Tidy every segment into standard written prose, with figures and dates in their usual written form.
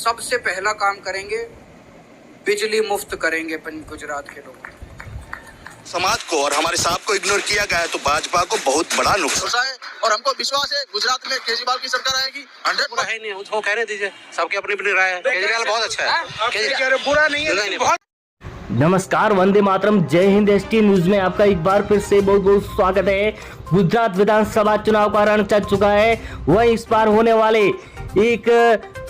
सबसे पहला काम करेंगे, बिजली मुफ्त करेंगे गुजरात के लोगों को। समाज को और हमारे साहब को इग्नोर किया गया है तो भाजपा को बहुत बड़ा नुकसान है और हमको विश्वास है गुजरात में केजरीवाल की सरकार आएगी। 100% है नहीं, उसको कहने दीजिए, सबकी अपनी अपनी राय है। केजरीवाल बहुत अच्छा है, केजरीवाल बुरा नहीं है। नमस्कार, वंदे मातरम, जय हिंद। एसटी न्यूज में आपका एक बार फिर से बहुत बहुत स्वागत है। गुजरात विधानसभा चुनाव का रण चल चुका है। वहीं इस बार होने वाले 1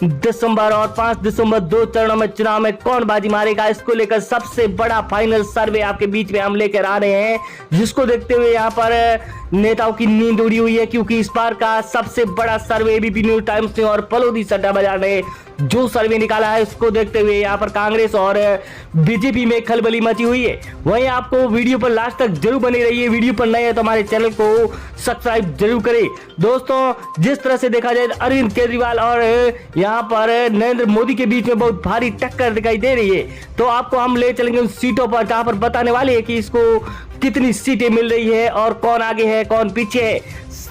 दिसंबर और 5 दिसंबर 2 चरणों में चुनाव में कौन बाजी मारेगा, इसको लेकर सबसे बड़ा फाइनल सर्वे आपके बीच में हम लेकर आ रहे हैं, जिसको देखते हुए यहाँ पर नेताओं की नींद उड़ी हुई है, क्योंकि इस बार का सबसे बड़ा सर्वे एबीपी न्यूज टाइम्स ने और फलोदी सट्टा बाजार ने जो सर्वे निकाला है, उसको देखते हुए यहाँ पर कांग्रेस और बीजेपी में खलबली मची हुई है। वहीं आपको वीडियो पर लास्ट तक जरूर बने रहिए। वीडियो पर नए हैं तो हमारे चैनल को सब्सक्राइब जरूर करें। दोस्तों, जिस तरह से देखा जाए अरविंद केजरीवाल और यहाँ पर नरेंद्र मोदी के बीच में बहुत भारी टक्कर दिखाई दे रही है, तो आपको हम ले चलेंगे उन सीटों पर जहां पर बताने वाले हैं कि इसको कितनी सीटें मिल रही है और कौन आगे है कौन पीछे है।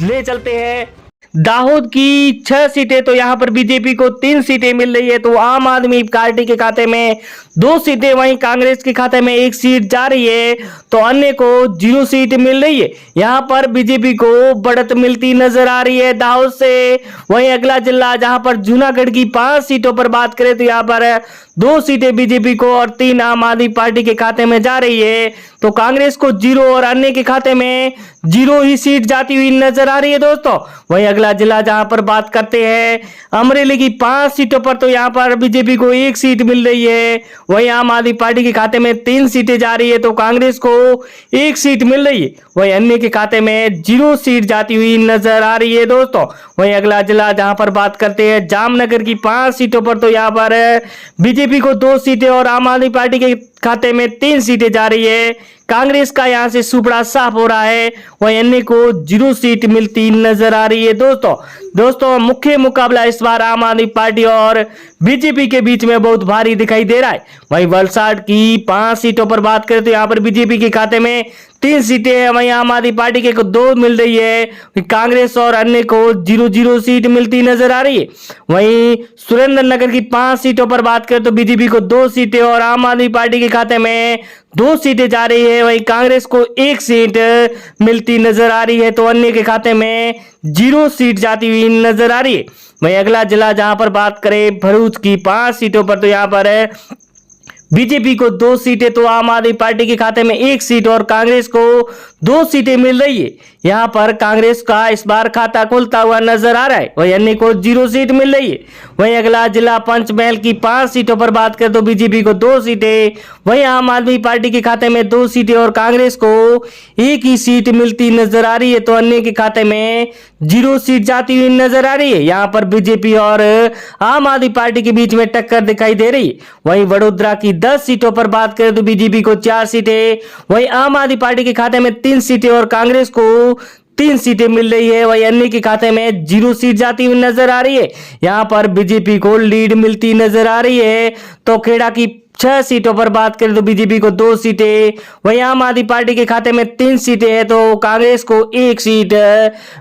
ले चलते हैं। दाहोद की 6 सीटें, तो यहाँ पर बीजेपी को 3 सीटें मिल रही है, तो आम आदमी पार्टी के खाते में 2 सीटें, वहीं कांग्रेस के खाते में 1 सीट जा रही है, तो अन्य को 0 सीट मिल रही है। यहाँ पर बीजेपी को बढ़त मिलती नजर आ रही है दाहोद से। वहीं अगला जिला जहां पर जूनागढ़ की 5 सीटों पर बात करें तो यहाँ पर 2 सीटें बीजेपी को और 3 आम आदमी पार्टी के खाते में जा रही है, तो कांग्रेस को 0 और अन्य के खाते में 0 ही सीट जाती हुई नजर आ रही है दोस्तों। वहीं अगला जिला जहां पर बात करते हैं अमरेली की 5 सीटों पर, तो यहाँ पर बीजेपी को 1 सीट मिल रही है, वहीं आम आदमी पार्टी के खाते में 3 सीटें जा रही है, तो कांग्रेस को 1 सीट मिल रही है, वहीं अन्य के खाते में 0 सीट जाती हुई नजर आ रही है दोस्तों। वहीं अगला जिला जहां पर बात करते हैं जामनगर की 5 सीटों पर, तो यहाँ पर बीजेपी को 2 सीटें और आम आदमी पार्टी के खाते में 3 सीटें जा रही है। कांग्रेस का यहां से सुपड़ा साफ हो रहा है, वहीं अन्य को 0 सीट मिलती नजर आ रही है दोस्तों मुख्य मुकाबला इस बार आम आदमी पार्टी और बीजेपी के बीच में बहुत भारी दिखाई दे रहा है। वहीं वलसाड की 5 सीटों पर बात करें तो यहाँ पर बीजेपी के खाते में 3 सीटें हैं, वहीं आम आदमी पार्टी के को 2 मिल रही है, कांग्रेस और अन्य को 0-0 सीट मिलती नजर आ रही है। वहीं सुरेंद्रनगर की 5 सीटों पर बात करें तो बीजेपी को 2 सीटें और आम आदमी पार्टी के खाते में 2 सीटें जा रही है, वहीं कांग्रेस को 1 सीट मिलती नजर आ रही है, तो अन्य के खाते में 0 सीट जाती हुई नजर आ रही है। वहीं अगला जिला जहां पर बात करें भरूच की 5 सीटों पर, तो यहाँ पर है बीजेपी को 2 सीटें, तो आम आदमी पार्टी के खाते में 1 सीट और कांग्रेस को 2 सीटें मिल रही है। यहाँ पर कांग्रेस का इस बार खाता खुलता हुआ नजर आ रहा है, वहीं अन्य को 0 सीट मिल रही है। वहीं अगला जिला पंचमहल की 5 सीटों पर बात करें तो बीजेपी को 2 सीटें, वहीं आम आदमी पार्टी के खाते में 2 सीटें और कांग्रेस को 1 ही सीट मिलती नजर आ रही है, तो अन्य के खाते में 0 सीट जाती हुई नजर आ रही है। यहाँ पर बीजेपी और आम आदमी पार्टी के बीच में टक्कर दिखाई दे रही है। वहीं वडोदरा की 10 सीटों पर बात करें तो बीजेपी को 4 सीटें, वहीं आम आदमी पार्टी के खाते में 3 सीटें और कांग्रेस को 3 सीटें मिल रही है, वहीं अन्य के खाते में 0 सीट जाती हुई नजर आ रही है। यहाँ पर बीजेपी को लीड मिलती नजर आ रही है। तो खेड़ा की 6 सीटों पर बात करें तो बीजेपी को 2 सीटें, वहीं आम आदमी पार्टी के खाते में 3 सीटें हैं, तो कांग्रेस को 1 सीट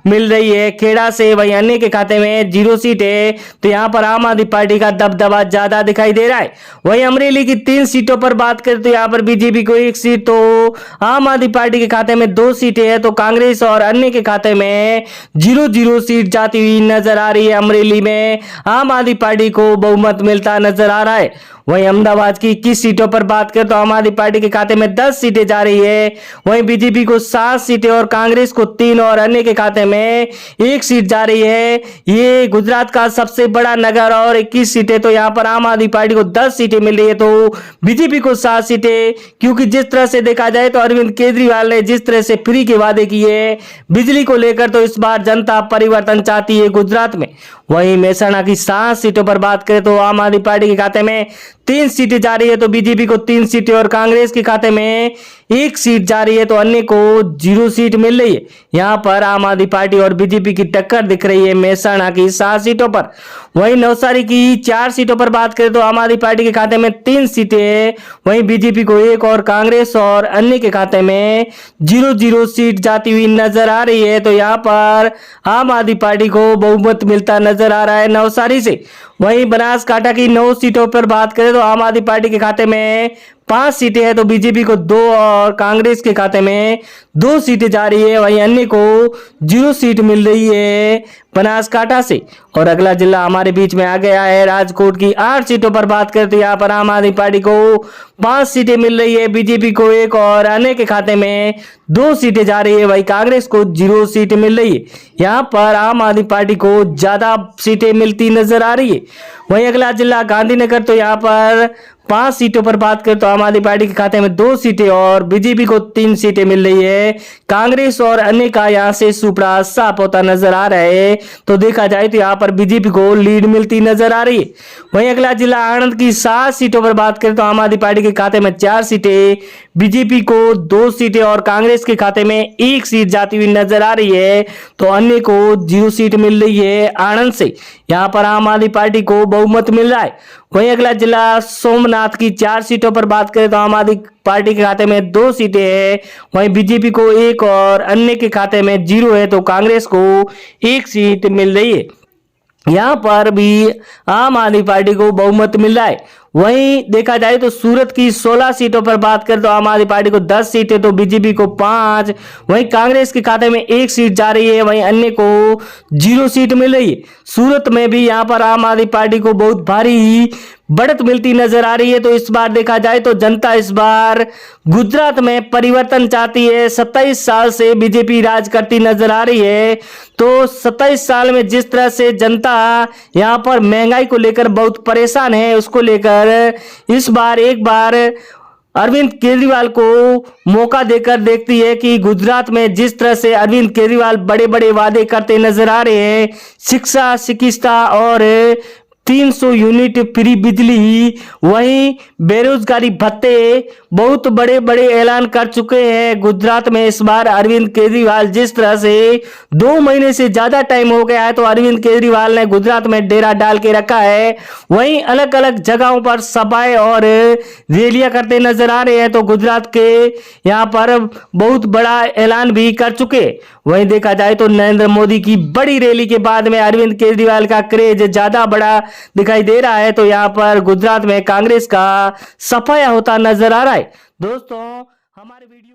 मिल रही है खेड़ा से, वहीं अन्य के खाते में 0 सीटें, तो यहाँ पर आम आदमी पार्टी का दबदबा ज्यादा दिखाई दे रहा है। वहीं अमरेली की 3 सीटों पर बात करें तो यहाँ पर बीजेपी को 1 सीट, तो आम आदमी पार्टी के खाते में 2 सीटें हैं, तो कांग्रेस और अन्य के खाते में 0-0 सीट जाती हुई नजर आ रही है। अमरेली में आम आदमी पार्टी को बहुमत मिलता नजर आ रहा है। वहीं अहमदाबाद की 21 सीटों पर बात करें तो आम आदमी पार्टी के खाते में 10 सीटें जा रही है, वहीं बीजेपी को 7 सीटें और कांग्रेस को 3 और अन्य के खाते में 1 सीट जा रही है। ये गुजरात का सबसे बड़ा नगर और 21 सीटें, तो यहाँ पर आम आदमी पार्टी को 10 सीटें मिल रही है, तो बीजेपी को 7 सीटें, क्योंकि जिस तरह से देखा जाए तो अरविंद केजरीवाल ने जिस तरह से फ्री के वादे किए बिजली को लेकर, तो इस बार जनता परिवर्तन चाहती है गुजरात में। वहीं मेहसाणा की 7 सीटों पर बात करें तो आम आदमी पार्टी के खाते में 3 सीटें जा रही है, तो बीजेपी को 3 सीटें और कांग्रेस के खाते में 1 सीट जा रही है तो अन्य को 0 सीट मिल रही है। यहाँ पर आम आदमी पार्टी और बीजेपी की टक्कर दिख रही है मेहसाणा की 7 सीटों पर। वहीं नवसारी की 4 सीटों पर बात करें तो आम आदमी पार्टी के खाते में 3 सीटें हैं, वहीं बीजेपी को 1 और कांग्रेस और अन्य के खाते में 0-0 सीट जाती हुई नजर आ रही है। तो यहाँ पर आम आदमी पार्टी को बहुमत मिलता नजर आ रहा है नवसारी से। वहीं बनासकांठा की 9 सीटों पर बात करें तो आम आदमी पार्टी के खाते में 5 सीटें हैं तो बीजेपी को 2 और कांग्रेस के खाते में 2 सीटें जा रही है। वहीं अन्य को 0 सीट मिल रही है बनासकांठा से। और अगला जिला हमारे बीच में आ गया है राजकोट की 8 सीटों पर बात करें तो यहाँ पर आम आदमी पार्टी को 5 सीटें मिल रही है, बीजेपी को 1 और अन्य के खाते में 2 सीटें जा रही है। वहीं कांग्रेस को 0 सीट मिल रही है। यहाँ पर आम आदमी पार्टी को ज्यादा सीटें मिलती नजर आ रही है। वहीं अगला जिला गांधीनगर, तो यहाँ पर 5 सीटों पर बात करें तो आम आदमी पार्टी के खाते में 2 सीटें और बीजेपी को 3 सीटें मिल रही है। कांग्रेस और अन्य का यहाँ से सुपड़ा साफ होता नजर आ रहा है। तो देखा जाए तो यहाँ पर बीजेपी को लीड मिलती नजर आ रही है। वहीं अगला जिला आनंद की 7 सीटों पर बात करें तो आम आदमी पार्टी के खाते में 4 सीटें, बीजेपी को 2 सीटें और कांग्रेस के खाते में 1 सीट जाती हुई नजर आ रही है। तो अन्य को 0 सीट मिल रही है आनंद से। यहाँ पर आम आदमी पार्टी को बहुमत मिल रहा है। वहीं अगला जिला सोमनाथ की 4 सीटों पर बात करें तो आम आदमी पार्टी के खाते में 2 सीटें हैं, वहीं बीजेपी को 1 और अन्य के खाते में 0 है तो कांग्रेस को 1 सीट मिल रही है। यहाँ पर भी आम आदमी पार्टी को बहुमत मिल रहा है। वहीं देखा जाए तो सूरत की 16 सीटों पर बात करें तो आम आदमी पार्टी को 10 सीटें तो बीजेपी को 5, वहीं कांग्रेस के खाते में 1 सीट जा रही है, वहीं अन्य को 0 सीट मिल रही है। सूरत में भी यहाँ पर आम आदमी पार्टी को बहुत भारी बढ़त मिलती नजर आ रही है। तो इस बार देखा जाए तो जनता इस बार गुजरात में परिवर्तन चाहती है। 27 साल से बीजेपी राज करती नजर आ रही है। तो 27 साल में जिस तरह से जनता यहाँ पर महंगाई को लेकर बहुत परेशान है, उसको लेकर इस बार एक बार अरविंद केजरीवाल को मौका देकर देखती है कि गुजरात में जिस तरह से अरविंद केजरीवाल बड़े बड़े वादे करते नजर आ रहे हैं, शिक्षा, चिकित्सा और 300 यूनिट फ्री बिजली, वहीं बेरोजगारी भत्ते, बहुत बड़े बड़े ऐलान कर चुके हैं गुजरात में। इस बार अरविंद केजरीवाल जिस तरह से 2 महीने से ज्यादा टाइम हो गया है तो अरविंद केजरीवाल ने गुजरात में डेरा डाल के रखा है। वहीं अलग अलग जगहों पर सभाएं और रैलियां करते नजर आ रहे हैं। तो गुजरात के यहाँ पर बहुत बड़ा ऐलान भी कर चुके। वहीं देखा जाए तो नरेंद्र मोदी की बड़ी रैली के बाद में अरविंद केजरीवाल का क्रेज ज्यादा बड़ा दिखाई दे रहा है। तो यहाँ पर गुजरात में कांग्रेस का सफाया होता नजर आ रहा है। दोस्तों हमारे वीडियो